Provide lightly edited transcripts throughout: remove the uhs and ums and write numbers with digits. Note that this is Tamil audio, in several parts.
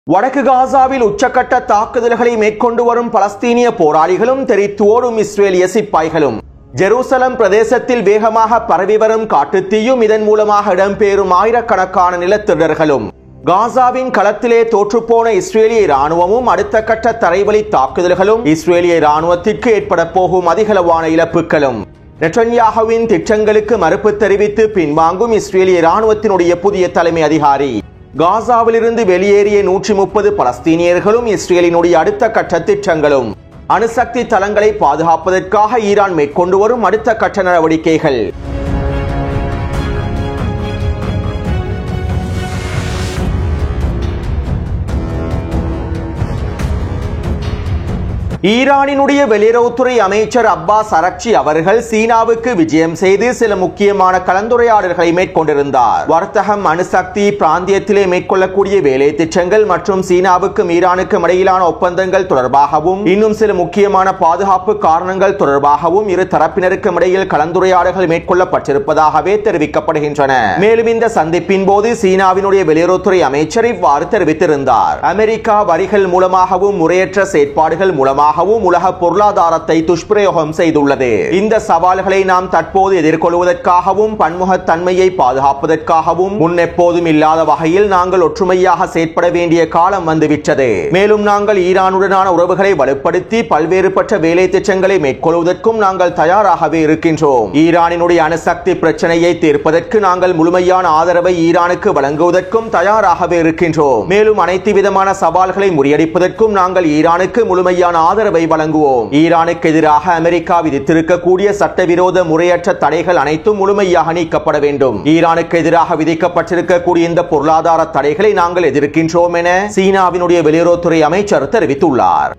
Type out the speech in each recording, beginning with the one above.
வடக்கு காசாவில் உச்சக்கட்ட தாக்குதல்களை மேற்கொண்டு வரும் பலஸ்தீனிய போராளிகளும் தெரித்து ஓடும் இஸ்ரேலிய சிப்பாய்களும் ஜெருசலம் பிரதேசத்தில் வேகமாக பரவி வரும் காட்டுத்தீயும் இதன் மூலமாக இடம்பெறும் ஆயிரக்கணக்கான நிலத்திடர்களும் காசாவின் களத்திலே தோற்றுப்போன இஸ்ரேலிய இராணுவமும் அடுத்த கட்ட தரைவழி தாக்குதல்களும் இஸ்ரேலிய இராணுவத்திற்கு ஏற்பட போகும் அதிகளவான இழப்புகளும் நெட்டன்யாகுவின் திட்டங்களுக்கு மறுப்பு தெரிவித்து பின்வாங்கும் இஸ்ரேலிய இராணுவத்தினுடைய புதிய தலைமை அதிகாரி காசாவிலிருந்து வெளியேறிய 130 பலஸ்தீனியர்களும் இஸ்ரேலினுடைய அடுத்த கட்ட திட்டங்களும் அணுசக்தி தளங்களை பாதுகாப்பதற்காக ஈரான் மேற்கொண்டு வரும் அடுத்த கட்ட நடவடிக்கைகள். ஈரானினுடைய வெளியுறவுத்துறை அமைச்சர் அப்பாஸ் அரக்சி அவர்கள் சீனாவுக்கு விஜயம் செய்து சில முக்கியமான கலந்துரையாடல்களை மேற்கொண்டிருந்தார். வர்த்தகம், அணுசக்தி பிராந்தியத்திலே மேற்கொள்ளக்கூடிய வேலை திட்டங்கள் மற்றும் சீனாவுக்கும் ஈரானுக்கும் இடையிலான ஒப்பந்தங்கள் தொடர்பாகவும் இன்னும் சில முக்கியமான பாதுகாப்பு காரணங்கள் தொடர்பாகவும் இரு தரப்பினருக்கும் இடையில் கலந்துரையாடல்கள் மேற்கொள்ளப்பட்டிருப்பதாகவே தெரிவிக்கப்படுகின்றன. மேலும் இந்த சந்திப்பின் போது சீனாவினுடைய வெளியுறவுத்துறை அமைச்சர் இவ்வாறு தெரிவித்திருந்தார். அமெரிக்கா வரிகள் மூலமாகவும் முறையற்ற செயற்பாடுகள் மூலமாக உலக பொருளாதாரத்தை துஷ்பிரயோகம் செய்துள்ளது. இந்த சவால்களை நாம் தற்போது எதிர்கொள்வதற்காகவும் பன்முகத்தன்மையை பாதுகாப்பதற்காகவும் முன்னெப்போதும் இல்லாத வகையில் நாங்கள் ஒற்றுமையாக செயற்பட வேண்டிய காலம் வந்துவிட்டது. மேலும் நாங்கள் ஈரானுடனான உறவுகளை வலுப்படுத்தி பல்வேறுபட்ட வேலை திட்டங்களை மேற்கொள்வதற்கும் நாங்கள் தயாராகவே இருக்கின்றோம். ஈரானினுடைய அணுசக்தி பிரச்சனையை தீர்ப்பதற்கு நாங்கள் முழுமையான ஆதரவை ஈரானுக்கு வழங்குவதற்கும் தயாராகவே இருக்கின்றோம். மேலும் அனைத்து விதமான சவால்களை முறியடிப்பதற்கும் நாங்கள் ஈரானுக்கு முழுமையான ஆதரவை வழங்குவோம். ஈரானுக்கு எதிராக அமெரிக்கா விதித்திருக்கக்கூடிய சட்டவிரோத முறையற்ற தடைகள் அனைத்தும் முழுமையாக நீக்கப்பட வேண்டும். ஈரானுக்கு எதிராக விதிக்கப்பட்டிருக்கக்கூடிய இந்த பொருளாதார தடைகளை நாங்கள் எதிர்க்கின்றோம் என சீனாவினுடைய வெளியுறவுத்துறை அமைச்சர் தெரிவித்துள்ளார்.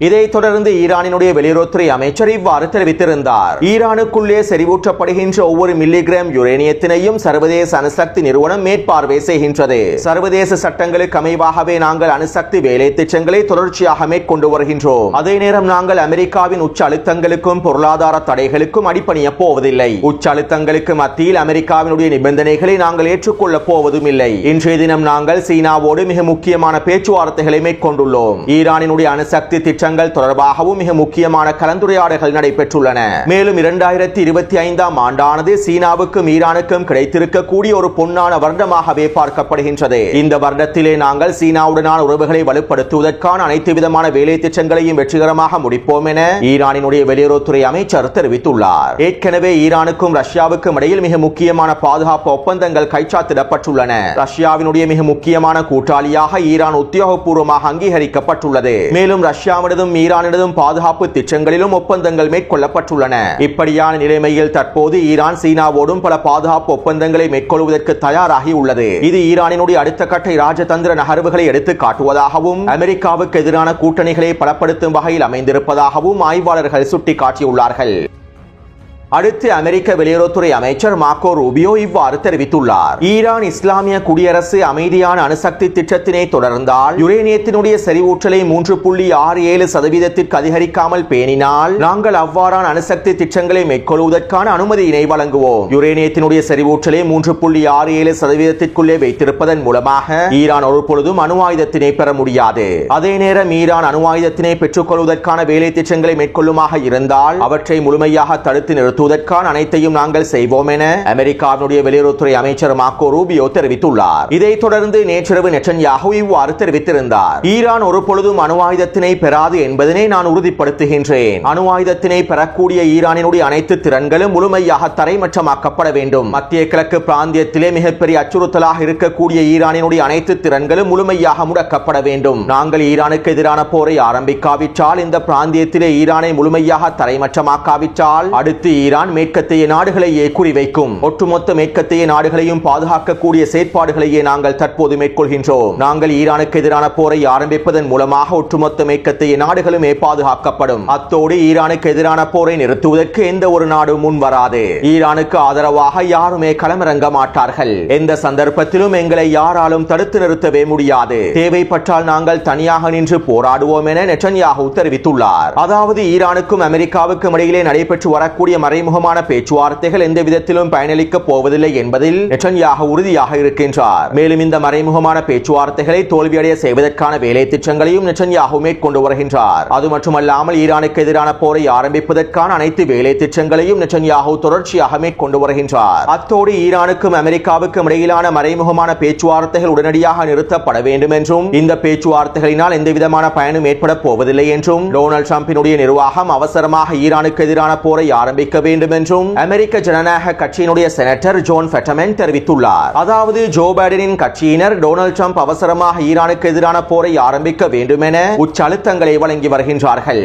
இதைத் தொடர்ந்து ஈரானினுடைய வெளியுறவுத்துறை அமைச்சர் இவ்வாறு தெரிவித்திருந்தார். ஈரானுக்குள்ளே செறிவூற்றப்படுகின்ற ஒவ்வொரு மில்லிகிராம் யுரேனியத்தினையும் சர்வதேச அணுசக்தி நிறுவனம் மேற்பார்வை செய்கின்றது. சர்வதேச சட்டங்களுக்கு அமைவாகவே நாங்கள் அணுசக்தி வேலை திட்டங்களை தொடர்ச்சியாக மேற்கொண்டு வருகின்றோம். அதே நேரம் நாங்கள் அமெரிக்காவின் உச்ச அழுத்தங்களுக்கும் பொருளாதார தடைகளுக்கும் அடிபணிய போவதில்லை. உச்ச அழுத்தங்களுக்கு மத்தியில் அமெரிக்காவினுடைய நிபந்தனைகளை நாங்கள் ஏற்றுக்கொள்ளப் போவதும் இல்லை. இன்றைய தினம் நாங்கள் சீனாவோடு மிக முக்கியமான பேச்சுவார்த்தைகளை மேற்கொண்டுள்ளோம். ஈரானினுடைய அணுசக்தி திட்டம் தொடர்பாகவும் மிக முக்கியமான கலந்துரையாடல்கள் நடைபெற்றுள்ளன. மேலும் 2025ஆம் ஆண்டானது சீனாவுக்கும் ஈரானுக்கும் கிடைத்திருக்கக்கூடிய ஒரு பொன்னான வருடமாகவே பார்க்கப்படுகின்றது. இந்த வருடத்திலே நாங்கள் சீனாவுடனான உறவுகளை வலுப்படுத்துவதற்கான அனைத்து விதமான வேலை திட்டங்களையும் வெற்றிகரமாக முடிப்போம் என ஈரானினுடைய வெளியுறவுத்துறை அமைச்சர் தெரிவித்துள்ளார். ஏற்கனவே ஈரானுக்கும் ரஷ்யாவுக்கும் இடையில் மிக முக்கியமான பாதுகாப்பு ஒப்பந்தங்கள் கைச்சாத்திடப்பட்டுள்ளன. ரஷ்யாவினுடைய மிக முக்கியமான கூட்டாளியாக ஈரான் உத்தியோகபூர்வமாக அங்கீகரிக்கப்பட்டுள்ளது. மேலும் ரஷ்யாவின் ஈரானிடதும் பாதுகாப்பு திட்டங்களிலும் ஒப்பந்தங்கள் மேற்கொள்ளப்பட்டுள்ளன. இப்படியான நிலைமையில் தற்போது ஈரான் சீனாவோடும் பல பாதுகாப்பு ஒப்பந்தங்களை மேற்கொள்வதற்கு தயாராகி உள்ளது. இது ஈரானினுடைய அடுத்த கட்ட இராஜதந்திர நகர்வுகளை எடுத்து காட்டுவதாகவும் அமெரிக்காவுக்கு எதிரான கூட்டணிகளை பலப்படுத்தும் வகையில் அமைந்திருப்பதாகவும் ஆய்வாளர்கள் சுட்டிக்காட்டியுள்ளார்கள். அடுத்து அமெரிக்க வெளியுறவுத்துறை அமைச்சர் மார்க்கோ ரூபியோ இவ்வாறு தெரிவித்துள்ளார். ஈரான் இஸ்லாமிய குடியரசு அமைதியான அணுசக்தி திட்டத்தினை தொடர்ந்தால் யுரேனியத்தினுடைய செறிவூற்றலை 3.67% அதிகரிக்காமல் பேணினால் நாங்கள் அவ்வாறான அணுசக்தி திட்டங்களை மேற்கொள்வதற்கான அனுமதியினை வழங்குவோம். யுரேனியத்தினுடைய செறிவூற்றலை 3.67%க்குள்ளே வைத்திருப்பதன் மூலமாக ஈரான் ஒரு பொழுதும் அணு ஆயுதத்தினை பெற முடியாது. அதே நேரம் ஈரான் அணு ஆயுதத்தினை பெற்றுக் கொள்வதற்கான வேலை திட்டங்களை மேற்கொள்ளுமாக இருந்தால் அவற்றை முழுமையாக தடுத்து நிறுத்த அனைத்தையும் நாங்கள் செய்வோம் என அமெரிக்காவினுடைய வெளியுறவுத்துறை அமைச்சர் மார்க்கோ ரூபியோ தெரிவித்துள்ளார். இதைத் தொடர்ந்து நேற்றிரவு நெட்டன்யாகு இவ்வாறு தெரிவித்திருந்தார். ஈரான் ஒரு பொழுதும் அணு ஆயுதத்தினை பெறாது என்பதனை நான் உறுதிப்படுத்துகின்றேன். அணு ஆயுதத்தினை பெறக்கூடிய ஈரானினுடைய அனைத்து திறன்களும் முழுமையாக தரைமட்டமாக்கப்பட வேண்டும். மத்திய கிழக்கு பிராந்தியத்திலே மிகப்பெரிய அச்சுறுத்தலாக இருக்கக்கூடிய ஈரானினுடைய அனைத்து திறன்களும் முழுமையாக முடக்கப்பட வேண்டும். நாங்கள் ஈரானுக்கு எதிரான போரை ஆரம்பிக்காவிட்டால், இந்த பிராந்தியத்திலே ஈரானை முழுமையாக தரைமட்டமாக்காவிட்டால் அடுத்து ஈரான் மேற்கத்திய நாடுகளையே குறிவைக்கும். ஒட்டுமொத்த மேற்கத்திய நாடுகளையும் பாதுகாக்கக்கூடிய செயற்பாடுகளையே நாங்கள் தற்போது மேற்கொள்கின்றோம். நாங்கள் ஈரானுக்கு எதிரான போரை ஆரம்பிப்பதன் மூலமாக ஒட்டுமொத்த மேற்கத்திய நாடுகளுமே பாதுகாக்கப்படும். அத்தோடு ஈரானுக்கு எதிரான போரை நிறுத்துவதற்கு எந்த ஒரு நாடும் முன் வராது. ஈரானுக்கு ஆதரவாக யாருமே களமிறங்க மாட்டார்கள். எந்த சந்தர்ப்பத்திலும் எங்களை யாராலும் தடுத்து நிறுத்தவே முடியாது. தேவைப்பட்டால் நாங்கள் தனியாக நின்று போராடுவோம் என நெட்டன்யாகு தெரிவித்துள்ளார். அதாவது ஈரானுக்கும் அமெரிக்காவுக்கும் இடையிலே நடைபெற்று வரக்கூடிய மறைமுகமான பேச்சுவார்த்தைகள் எந்த விதத்திலும் பயனளிக்கப் போவதில்லை என்பதில் நெட்டன்யாகு உறுதியாக இருக்கின்றார். மேலும் இந்த மறைமுகமான பேச்சுவார்த்தைகளை தோல்வியடைய செய்வதற்கான வேலை திட்டங்களையும் நெட்டன்யாகு மேற்கொண்டு வருகின்றார். அது மட்டுமல்லாமல் ஈரானுக்கு எதிரான போரை ஆரம்பிப்பதற்கான அனைத்து வேலை திட்டங்களையும் நெட்டன்யாகு தொடர்ச்சியாக மேற்கொண்டு வருகின்றார். அத்தோடு ஈரானுக்கும் அமெரிக்காவுக்கும் இடையிலான மறைமுகமான பேச்சுவார்த்தைகள் உடனடியாக நிறுத்தப்பட வேண்டும் என்றும் இந்த பேச்சுவார்த்தைகளினால் எந்தவிதமான பயனும் ஏற்பட போவதில்லை என்றும் டொனால்ட் ட்ரம்பினுடைய நிர்வாகம் அவசரமாக ஈரானுக்கு எதிரான போரை ஆரம்பிக்க வேண்டும் என்றும் அமெரிக்க ஜனநாயக கட்சியினுடைய செனட்டர் ஜோன் ஃபெட்டமன் தெரிவித்துள்ளார். அதாவது ஜோ பைடனின் கட்சியினர் டொனால்ட் ட்ரம்ப் அவசரமாக ஈரானுக்கு எதிரான போரை ஆரம்பிக்க வேண்டும் என உச்ச அழுத்தங்களை வழங்கி வருகின்றார்கள்.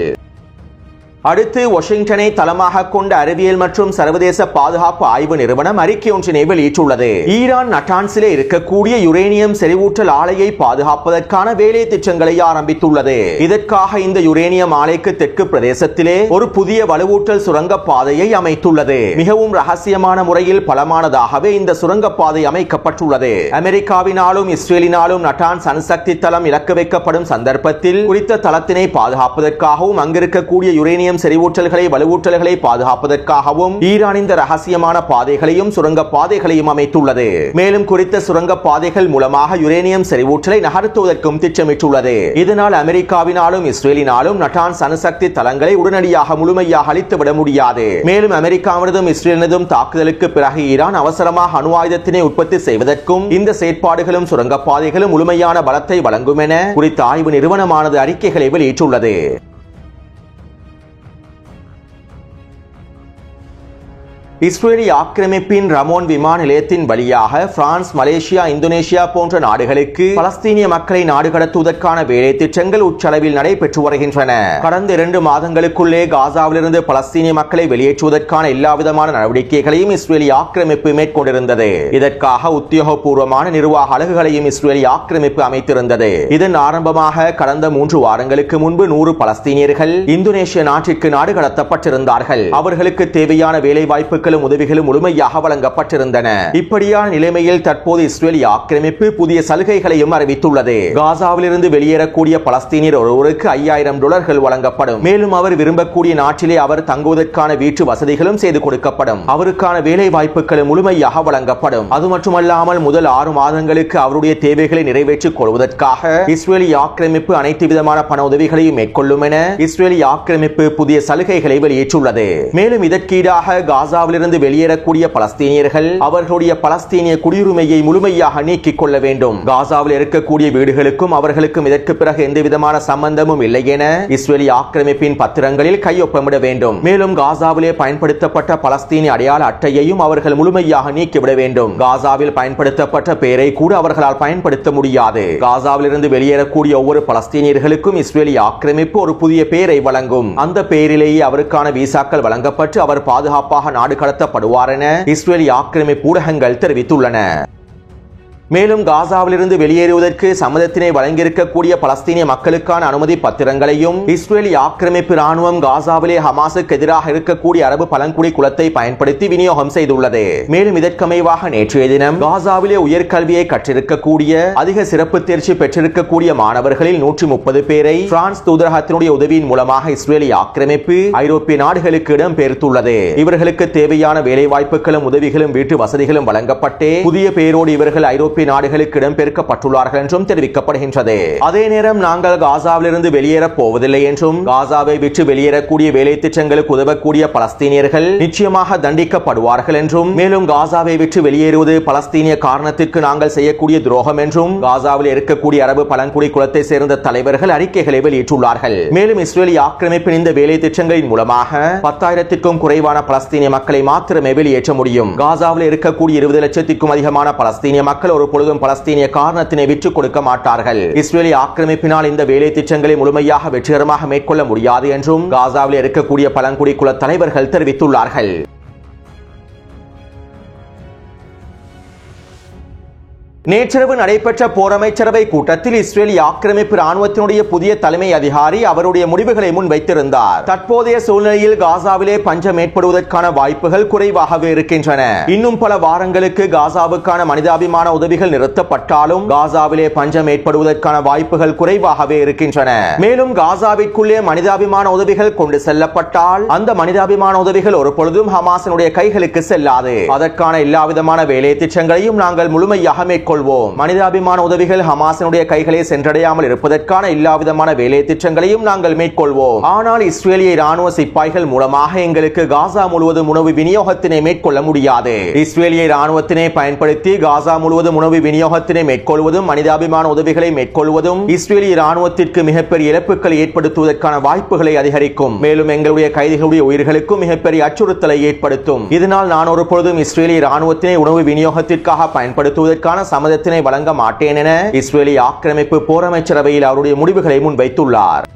அடுத்து வாஷிங்டனை தளமாக கொண்ட அறிவியல் மற்றும் சர்வதேச பாதுகாப்பு ஆய்வு நிறுவனம் அறிக்கை ஒன்றினை வெளியிட்டுள்ளது. ஈரான் நட்டான்ஸிலே இருக்கக்கூடிய யுரேனியம் செறிவூட்டல் ஆலையை பாதுகாப்பதற்கான வேலை திட்டங்களை ஆரம்பித்துள்ளது. இதற்காக இந்த யுரேனியம் ஆலைக்கு தெற்கு பிரதேசத்திலே ஒரு புதிய வலுவூட்டல் சுரங்க பாதையை அமைத்துள்ளது. மிகவும் ரகசியமான முறையில் பலமானதாகவே இந்த சுரங்க பாதை அமைக்கப்பட்டுள்ளது. அமெரிக்காவினாலும் இஸ்ரேலினாலும் நட்டான்ஸ் அணுசக்தி தளம் இலக்கு வைக்கப்படும் சந்தர்ப்பத்தில் குறித்த தளத்தினை பாதுகாப்பதற்காகவும் அங்கிருக்கக்கூடிய யுரேனியம் செறிவூட்டல்களை வலுவூட்டல்களை பாதுகாப்பதற்காகவும் ஈரான் இந்த ரகசியமான பாதைகளையும் சுரங்க பாதைகளையும் அமைத்துள்ளது. மேலும் குறித்த சுரங்க பாதைகள் மூலமாக யுரேனியம் செறிவூட்டலை நகர்த்துவதற்கும் திட்டமிட்டுள்ளது. இதனால் அமெரிக்காவினாலும் இஸ்ரேலினாலும் நட்டான்ஸ் அணுசக்தி தளங்களை உடனடியாக முழுமையாக அழித்துவிட முடியாது. மேலும் அமெரிக்காவினதும் இஸ்ரேலினதும் தாக்குதலுக்கு பிறகு ஈரான் அவசரமாக அணு ஆயுதத்தினை உற்பத்தி செய்வதற்கும் இந்த செயற்பாடுகளும் சுரங்க பாதைகளும் முழுமையான பலத்தை வழங்கும் என குறித்த ஆய்வு நிறுவனமானது அறிக்கைகளை வெளியிட்டுள்ளது. இஸ்ரேலி ஆக்கிரமிப்பின் ரமோன் விமான நிலையத்தின் வழியாக பிரான்ஸ், மலேசியா, இந்தோனேஷியா போன்ற நாடுகளுக்கு பலஸ்தீனிய மக்களை நாடு கடத்துவதற்கான வேலை திட்டங்கள் உச்சளவில் நடைபெற்று வருகின்றன. கடந்த 2 மாதங்களுக்குள்ளே காசாவிலிருந்து பலஸ்தீனிய மக்களை வெளியேற்றுவதற்கான எல்லாவிதமான நடவடிக்கைகளையும் இஸ்ரேலி ஆக்கிரமிப்பு மேற்கொண்டிருந்தது. இதற்காக உத்தியோகபூர்வமான நிர்வாக அலகுகளையும் இஸ்ரேலி ஆக்கிரமிப்பு அமைத்திருந்தது. இதன் ஆரம்பமாக கடந்த 3 வாரங்களுக்கு முன்பு 100 பலஸ்தீனியர்கள் இந்தோனேஷிய நாட்டிற்கு நாடு கடத்தப்பட்டிருந்தார்கள். அவர்களுக்கு தேவையான வேலை வாய்ப்புகள் உதவிகளும் முழுமையாக வழங்கப்பட்டிருந்தன. இப்படியான நிலைமையில் தற்போது இஸ்ரேலி ஆக்கிரமிப்பு புதிய சலுகைகளையும் அறிவித்துள்ளது. காசாவிலிருந்து வெளியேறக்கூடிய பலஸ்தீனியர் ஒருவருக்கு $5000 வழங்கப்படும். மேலும் அவர் விரும்பக்கூடிய நாட்டிலே அவர் தங்குவதற்கான வீட்டு வசதிகளும் செய்து கொடுக்கப்படும். அவருக்கான வேலை வாய்ப்புகளும் முழுமையாக வழங்கப்படும். அது மட்டுமல்லாமல் முதல் 6 மாதங்களுக்கு அவருடைய தேவைகளை நிறைவேற்றிக் கொள்வதற்காக இஸ்ரேலி ஆக்கிரமிப்பு அனைத்து விதமான பண உதவிகளையும் மேற்கொள்ளும் என இஸ்ரேலி ஆக்கிரமிப்பு புதிய சலுகைகளை வெளியிட்டுள்ளது. மேலும் இதற்கீடாக காசாவில் வெளியேறக்கூடிய பலஸ்தீனியர்கள் அவர்களுடைய பலஸ்தீனிய குடியுரிமையை முழுமையாக நீக்கிக் கொள்ள வேண்டும். காசாவில் இருக்கக்கூடிய வீடுகளுக்கும் அவர்களுக்கும் இதற்கு பிறகு எந்த விதமான சம்பந்தமும் இல்லை என இஸ்ரேலி ஆக்கிரமிப்பின் பத்திரங்களில் கையொப்பமிட வேண்டும். மேலும் காசாவிலே பயன்படுத்தப்பட்ட பலஸ்தீனிய அடையாள அட்டையையும் அவர்கள் முழுமையாக நீக்கிவிட வேண்டும். காசாவில் பயன்படுத்தப்பட்ட பெயரை கூட அவர்களால் பயன்படுத்த முடியாது. காசாவில் இருந்து வெளியேறக்கூடிய ஒவ்வொரு பலஸ்தீனியர்களுக்கும் இஸ்ரேலி ஆக்கிரமிப்பு ஒரு புதிய பெயரை வழங்கும். அந்த பெயரிலேயே அவருக்கான விசாக்கள் வழங்கப்பட்டு அவர் பாதுகாப்பாக நாடு கடத்தப்படுவார் என இஸ்ரேலி ஆக்கிரமிப்பு ஊடகங்கள் தெரிவித்துள்ளன. மேலும் காசாவிலிருந்து வெளியேறுவதற்கு சம்மதத்தினை வழங்கியிருக்கக்கூடிய பலஸ்தீனிய மக்களுக்கான அனுமதி பத்திரங்களையும் இஸ்ரேலி ஆக்கிரமிப்பு ராணுவம் காசாவிலே ஹமாஸுக்கு எதிராக இருக்கக்கூடிய அரபு பழங்குடி குலத்தை பயன்படுத்தி விநியோகம் செய்துள்ளது. மேலும் இதற்கமைவாக நேற்றைய தினம் காசாவிலே உயர்கல்வியை கற்றிருக்கக்கூடிய அதிக சிறப்பு தேர்ச்சி பெற்றிருக்கக்கூடிய மாணவர்களில் 130 பேரை பிரான்ஸ் தூதரகத்தினுடைய உதவியின் மூலமாக இஸ்ரேலி ஆக்கிரமிப்பு ஐரோப்பிய நாடுகளுக்கு இடம்பெயர்த்துள்ளது. இவர்களுக்கு தேவையான வேலை வாய்ப்புகளும் உதவிகளும் வீட்டு வசதிகளும் வழங்கப்பட்டு புதிய பேரோடு இவர்கள் ஐரோப்பிய நாடுகளுக்கு இடம்பெயர்க்கப்பட்டுள்ளார்கள் என்றும் தெரிவிக்கப்படுகின்றது. அதே நேரம் நாங்கள் காசாவிலிருந்து வெளியேறப் போவதில்லை என்றும் காசாவை விட்டு வெளியேறக்கூடிய வேலை திட்டங்களுக்கு உதவக்கூடிய பலஸ்தீனியர்கள் நிச்சயமாக தண்டிக்கப்படுவார்கள் என்றும் மேலும் காசாவை விட்டு வெளியேறுவது பலஸ்தீனிய காரணத்திற்கு நாங்கள் செய்யக்கூடிய துரோகம் என்றும் காசாவில் இருக்கக்கூடிய அரபு பழங்குடி குலத்தை சேர்ந்த தலைவர்கள் அறிக்கைகளை வெளியிட்டுள்ளார்கள். மேலும் இஸ்ரேலி ஆக்கிரமிப்பின் இந்த வேலை திட்டங்களின் மூலமாக 10,000க்கும் குறைவான பலஸ்தீனிய மக்களை மாத்திரமே வெளியேற்ற முடியும். காசாவில் இருக்கக்கூடிய 20 லட்சத்திற்கும் அதிகமான பலஸ்தீனிய மக்கள் ஒரு பொழுதும் பலஸ்தீனிய காரணத்தினை விட்டுக் கொடுக்க மாட்டார்கள். இஸ்ரேலி ஆக்கிரமிப்பினால் இந்த வேலை திட்டங்களை முழுமையாக வெற்றிகரமாக மேற்கொள்ள முடியாது என்றும் காசாவில் இருக்கக்கூடிய பழங்குடி குல தலைவர்கள் தெரிவித்துள்ளார்கள். நேற்றிரவு நடைபெற்ற போர் அமைச்சரவை கூட்டத்தில் இஸ்ரேலிய ஆக்கிரமிப்பு ராணுவத்தினுடைய புதிய தலைமை அதிகாரி அவருடைய முடிவுகளை முன்வைத்திருந்தார். தற்போதைய சூழ்நிலையில் காசாவிலே பஞ்சம் ஏற்படுவதற்கான வாய்ப்புகள் குறைவாகவே இருக்கின்றன. இன்னும் பல வாரங்களுக்கு காசாவுக்கான மனிதாபிமான உதவிகள் நிறுத்தப்பட்டாலும் காசாவிலே பஞ்சம் ஏற்படுவதற்கான வாய்ப்புகள் குறைவாகவே இருக்கின்றன. மேலும் காசாவிற்குள்ளே மனிதாபிமான உதவிகள் கொண்டு செல்லப்பட்டால் அந்த மனிதாபிமான உதவிகள் ஒரு பொழுதும் ஹமாஸினுடைய கைகளுக்கு செல்லாது. அதற்கான எல்லாவிதமான வேலை திட்டங்களையும் நாங்கள் முழுமையாக மேற்கொள்வோம். மனிதாபிமான உதவிகள் ஹமாஸினுடைய கைகளை சென்றடையாமல் இருப்பதற்கான எல்லாவிதமான வேலை திட்டங்களையும் நாங்கள் மேற்கொள்வோம். ஆனால் இஸ்ரேலிய ராணுவ சிப்பாய்கள் மூலமாக எங்களுக்கு காசா முழுவதும் உணவு விநியோகத்தினை மேற்கொள்ள முடியாது. இஸ்ரேலிய ராணுவத்தினை பயன்படுத்தி காசா முழுவதும் உணவு விநியோகத்தினை மேற்கொள்வதும் மனிதாபிமான உதவிகளை மேற்கொள்வதும் இஸ்ரேலிய ராணுவத்திற்கு மிகப்பெரிய இழப்புகளை ஏற்படுத்துவதற்கான வாய்ப்புகளை அதிகரிக்கும். மேலும் எங்களுடைய கைதிகளுடைய உயிர்களுக்கும் மிகப்பெரிய அச்சுறுத்தலை ஏற்படுத்தும். இதனால் நான் ஒரு பொழுதும் இஸ்ரேலிய ராணுவத்தினை உணவு விநியோகத்திற்காக பயன்படுத்துவதற்கான சம்மதத்தினை வழங்க மாட்டேன் என இஸ்ரேலிய ஆக்கிரமிப்பு போர் அமைச்சரவையில் அவருடைய முடிவுகளை முன்வைத்துள்ளார்.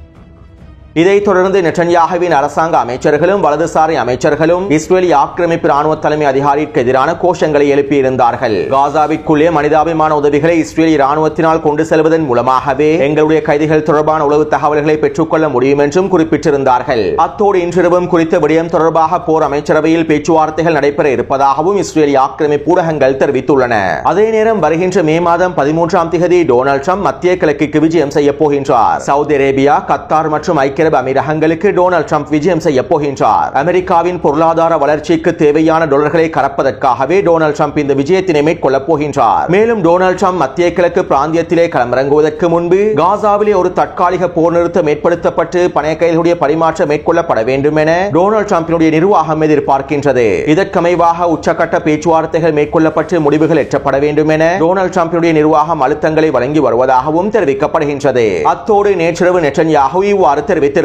இதைத் தொடர்ந்து நெட்டன்யாகுவின் அரசாங்க அமைச்சர்களும் வலதுசாரி அமைச்சர்களும் இஸ்ரேலிய ஆக்கிரமிப்பு ராணுவ தலைமை அதிகாரிக்கு எதிரான கோஷங்களை எழுப்பியிருந்தார்கள். காசாவிற்குள்ளே மனிதாபிமான உதவிகளை இஸ்ரேலிய ராணுவத்தினால் கொண்டு செல்வதன் மூலமாகவே எங்களுடைய கைதிகள் தொடர்பான உளவு தகவல்களை பெற்றுக்கொள்ள முடியும் என்றும் குறிப்பிட்டிருந்தார்கள். அத்தோடு இன்றிரவும் குறித்த விடயம் தொடர்பாக போர் அமைச்சரவையில் பேச்சுவார்த்தைகள் நடைபெற இருப்பதாகவும் இஸ்ரேலிய ஆக்கிரமிப்பு ஊடகங்கள் தெரிவித்துள்ளன. அதே நேரம் வருகின்ற மே மாதம் 13ஆம் தேதி டொனால்ட் ட்ரம்ப் மத்திய கிழக்குக்கு விஜயம் செய்ய போகின்றார். சவுதி அரேபியா, கத்தார் மற்றும் ஐக்கிய அரபு அமீரகங்களுக்கு டொனால்ட் ட்ரம்ப் விஜயம் செய்ய போகின்றார். அமெரிக்காவின் பொருளாதார வளர்ச்சிக்கு தேவையான டாலர்களை கறப்பதற்காகவே டொனால்ட் ட்ரம்ப் இந்த விஜயத்தினை மேற்கொள்ள போகின்றார். மேலும் டொனால்ட் ட்ரம்ப் மத்திய கிழக்கு பிராந்தியத்திலே களமிறங்குவதற்கு முன்பு காசாவிலே ஒரு தற்காலிக போர் நிறுத்தம் ஏற்படுத்தப்பட்டு பணைய கைதிகளுடைய பரிமாற்றம் மேற்கொள்ளப்பட வேண்டும் என டொனால்ட் ட்ரம்பினுடைய நிர்வாகம் எதிர்பார்க்கின்றது. இதற்கமைவாக உச்சகட்ட பேச்சுவார்த்தைகள் மேற்கொள்ளப்பட்டு முடிவுகள் எட்டப்பட வேண்டும் என டொனால்ட் ட்ரம்பினுடைய நிர்வாகம் அழுத்தங்களை வழங்கி வருவதாகவும் தெரிவிக்கப்படுகின்றது. அத்தோடு நேற்றிரவு நெட்டன்யாகு இவ்வாறு தெரிவித்தார்.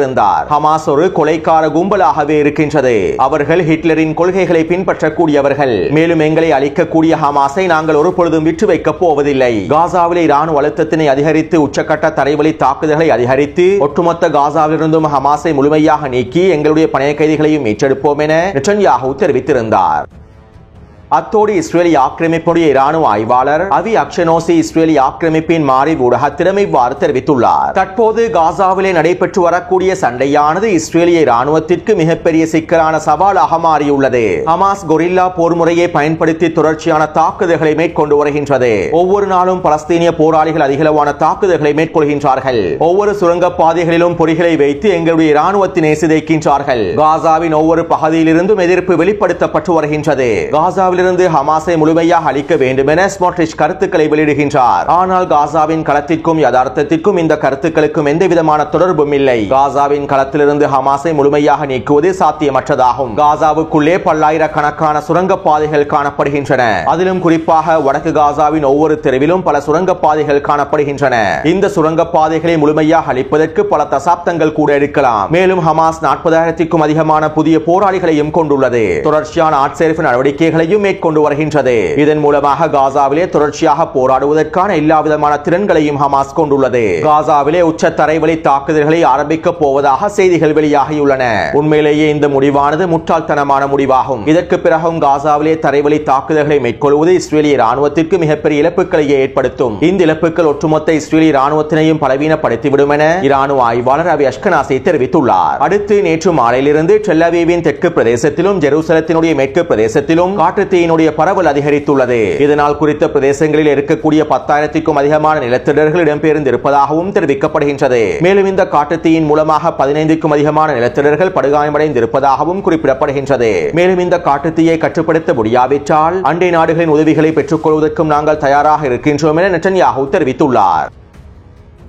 ஹமாஸ் ஒரு கொலைக்கார கும்பலாகவே இருக்கின்றது. அவர்கள் ஹிட்லரின் கொள்கைகளை பின்பற்றக்கூடியவர்கள். மேலும் எங்களை அழிக்கக்கூடிய ஹமாஸை நாங்கள் ஒரு பொழுதும் விட்டு வைக்கப் போவதில்லை. காசாவிலே இராணுவ அழுத்தத்தினை அதிகரித்து உச்சகட்ட தரைவழி தாக்குதல்களை அதிகரித்து ஒட்டுமொத்த காசாவிலிருந்தும் ஹமாஸை முழுமையாக நீக்கி எங்களுடைய பணைய கைதிகளையும் மீட்டெடுப்போம் என நெட்டன்யாகு தெரிவித்திருந்தார். அத்தோடு இஸ்ரேலிய ஆக்கிரமிப்புடைய இராணுவ ஆய்வாளர் அவி அக்ஷனோசி இஸ்ரேலிய ஆக்கிரமிப்பின் மாறி ஊடகத்திடம் இவ்வாறு தெரிவித்துள்ளார். தற்போது காசாவிலே நடைபெற்று வரக்கூடிய சண்டையானது இஸ்ரேலிய இராணுவத்திற்கு மிகப்பெரிய சிக்கலான சவாலாக மாறியுள்ளது. ஹமாஸ் கொரில்லா போர் முறையை பயன்படுத்தி தொடர்ச்சியான தாக்குதல்களை மேற்கொண்டு வருகின்றது. ஒவ்வொரு நாளும் பலஸ்தீனிய போராளிகள் அதிகளவான தாக்குதல்களை மேற்கொள்கின்றார்கள். ஒவ்வொரு சுரங்க பாதைகளிலும் பொறிகளை வைத்து எங்களுடைய இராணுவத்தினை சிதைக்கின்றார்கள். காசாவின் ஒவ்வொரு பகுதியிலிருந்தும் எதிர்ப்பு வெளிப்படுத்தப்பட்டு வருகின்றது. காசாவில் ஹமாஸை முழுமையாக அழிக்க வேண்டும் என ஸ்மோட்ரிச் கருத்துக்களை வெளியிடுகின்றார். ஆனால் காசாவின் களத்திற்கும் யதார்த்தத்திற்கும் இந்த கருத்துக்களுக்கும் எந்த விதமான தொடர்பும் இல்லை. காசாவின் களத்திலிருந்து ஹமாஸை முழுமையாக நீக்குவது சாத்தியமற்றதாகும். காசாவுக்குள்ளே பல்லாயிரக்கணக்கான சுரங்க பாதைகள் காணப்படுகின்றன. அதிலும் குறிப்பாக வடக்கு காசாவின் ஒவ்வொரு தெருவிலும் பல சுரங்க பாதைகள் காணப்படுகின்றன. இந்த சுரங்க பாதைகளை முழுமையாக அழிப்பதற்கு பல தசாப்தங்கள் கூட எடுக்கலாம். மேலும் ஹமாஸ் 40,000க்கும் அதிகமான புதிய போராளிகளையும் கொண்டுள்ளது. தொடர்ச்சியான ஆட்சேர்ப்பு நடவடிக்கைகளையும் கொண்டு வருகின்றது. இதன் மூலமாக காசாவிலே தொடர்ச்சியாக போராடுவதற்கான எல்லா விதமான திறன்களையும் ஹமாஸ் கொண்டுள்ளது. காசாவிலே உச்ச தரைவழி தாக்குதல்களை ஆரம்பிக்க போவதாக செய்திகள் வெளியாகியுள்ளன. உண்மையிலேயே இந்த முடிவானது முட்டாள்தனமான முடிவாகும். இதற்கு பிறகும் காசாவிலே தரைவழி தாக்குதல்களை மேற்கொள்வது இஸ்ரேலிய ராணுவத்திற்கு மிகப்பெரிய இழப்புகளையே ஏற்படுத்தும். இந்த இழப்புகள் ஒட்டுமொத்த இஸ்ரேலிய ராணுவத்தினையும் பலவீனப்படுத்திவிடும் என இராணுவ ஆய்வாளர் அவி அஷ்கனாசி தெரிவித்துள்ளார். அடுத்து நேற்று மாலையிலிருந்து டெல் அவீவின் தெற்கு பிரதேசத்திலும் ஜெருசலத்தினுடைய மேற்கு பிரதேசத்திலும் காட்டுத்தீ பரவல் அதிகரித்துள்ளது. இதனால் குறித்த பிரதேசங்களில் இருக்கக்கூடிய 10,000க்கும் அதிகமான நிலத்தொடர்கள் இடம்பெயர்ந்திருப்பதாகவும் தெரிவிக்கப்படுகின்றது. மேலும் இந்த காட்டுத்தீயின் மூலமாக 15க்கும் அதிகமான நிலத்தொடர்கள் படுகாயமடைந்திருப்பதாகவும் குறிப்பிடப்படுகின்றது. மேலும் இந்த காட்டுத்தீயை கட்டுப்படுத்த முடியாவிட்டால் அண்டை நாடுகளின் உதவிகளை பெற்றுக் கொள்வதற்கும் நாங்கள் தயாராக இருக்கின்றோம் என நெட்டன்யாகு தெரிவித்துள்ளார்.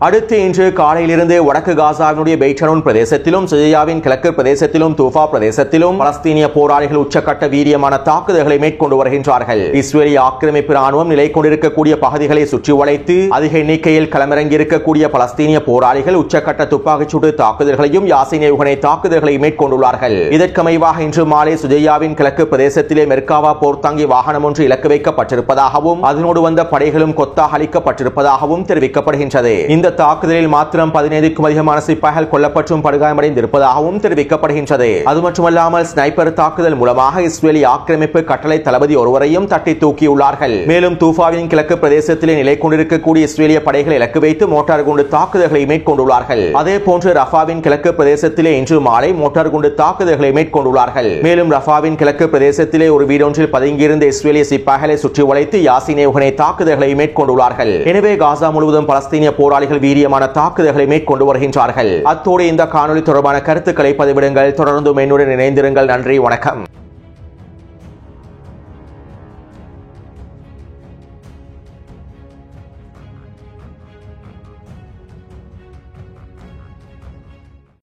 அடுத்து இன்று காலையிலிருந்து வடக்கு காசாவினுடைய பெய்ட்ஷனூன் பிரதேசத்திலும் சுஜையாவின் கிழக்கு பிரதேசத்திலும் தூஃபா பிரதேசத்திலும் பலஸ்தீனிய போராளிகள் உச்சக்கட்ட வீரியமான தாக்குதல்களை மேற்கொண்டு வருகின்றார்கள். இஸ்ரேலிய ஆக்கிரமிப்பு ராணுவம் நிலை கொண்டிருக்கக்கூடிய பகுதிகளை சுற்றி வளைத்து அதிக எண்ணிக்கையில் களமிறங்கி இருக்கக்கூடிய பலஸ்தீனிய போராளிகள் உச்சக்கட்ட துப்பாக்கிச்சூடு தாக்குதல்களையும் யாசின் ஏவுகணை தாக்குதல்களையும் மேற்கொண்டுள்ளார்கள். இதற்கமைவாக இன்று மாலை சுஜையாவின் கிழக்கு பிரதேசத்திலே மெர்காவா போர்த்தாங்கி வாகனம் ஒன்று இலக்கு வைக்கப்பட்டிருப்பதாகவும் அதனோடு வந்த படைகளும் கொத்தாக அளிக்கப்பட்டிருப்பதாகவும் தெரிவிக்கப்படுகின்றது. இந்த இந்த தாக்குதலில் மாத்திரம் 15க்கும் அதிகமான சிப்பாய்கள் கொல்லப்பட்டும் படுகாயமடைந்திருப்பதாகவும் தெரிவிக்கப்படுகின்றது. அது மட்டுமல்லாமல் ஸ்னைப்பர் தாக்குதல் மூலமாக இஸ்ரேலிய ஆக்கிரமிப்பு கட்டளை தளபதி ஒருவரையும் தட்டி தூக்கியுள்ளார்கள். மேலும் தூஃபாவின் கிழக்கு பிரதேசத்திலே நிலை கொண்டிருக்கக்கூடிய இஸ்ரேலிய படைகளை இலக்கு வைத்து மோட்டார் குண்டு தாக்குதல்களை மேற்கொண்டுள்ளார்கள். அதே போன்று ரஃபாவின் கிழக்கு பிரதேசத்திலே இன்று மாலை மோட்டார் குண்டு தாக்குதல்களை மேற்கொண்டுள்ளார்கள். மேலும் ரஃபாவின் கிழக்கு பிரதேசத்திலே ஒரு வீடொன்றில் பதுங்கியிருந்த இஸ்ரேலிய சிப்பாய்களை சுற்றி வளைத்து யாசின் ஏவுகணை தாக்குதல்களை மேற்கொண்டுள்ளார்கள். எனவே காசா முழுவதும் பலஸ்தீனிய போராளிகள் வீரியமான தாக்குதல்களை மேற்கொண்டு வருகின்றார்கள். அத்தோடு இந்த காணொலி தொடர்பான கருத்துக்களை பதிவிடுங்கள். தொடர்ந்து என்னுடன் இணைந்திருங்கள். நன்றி, வணக்கம்.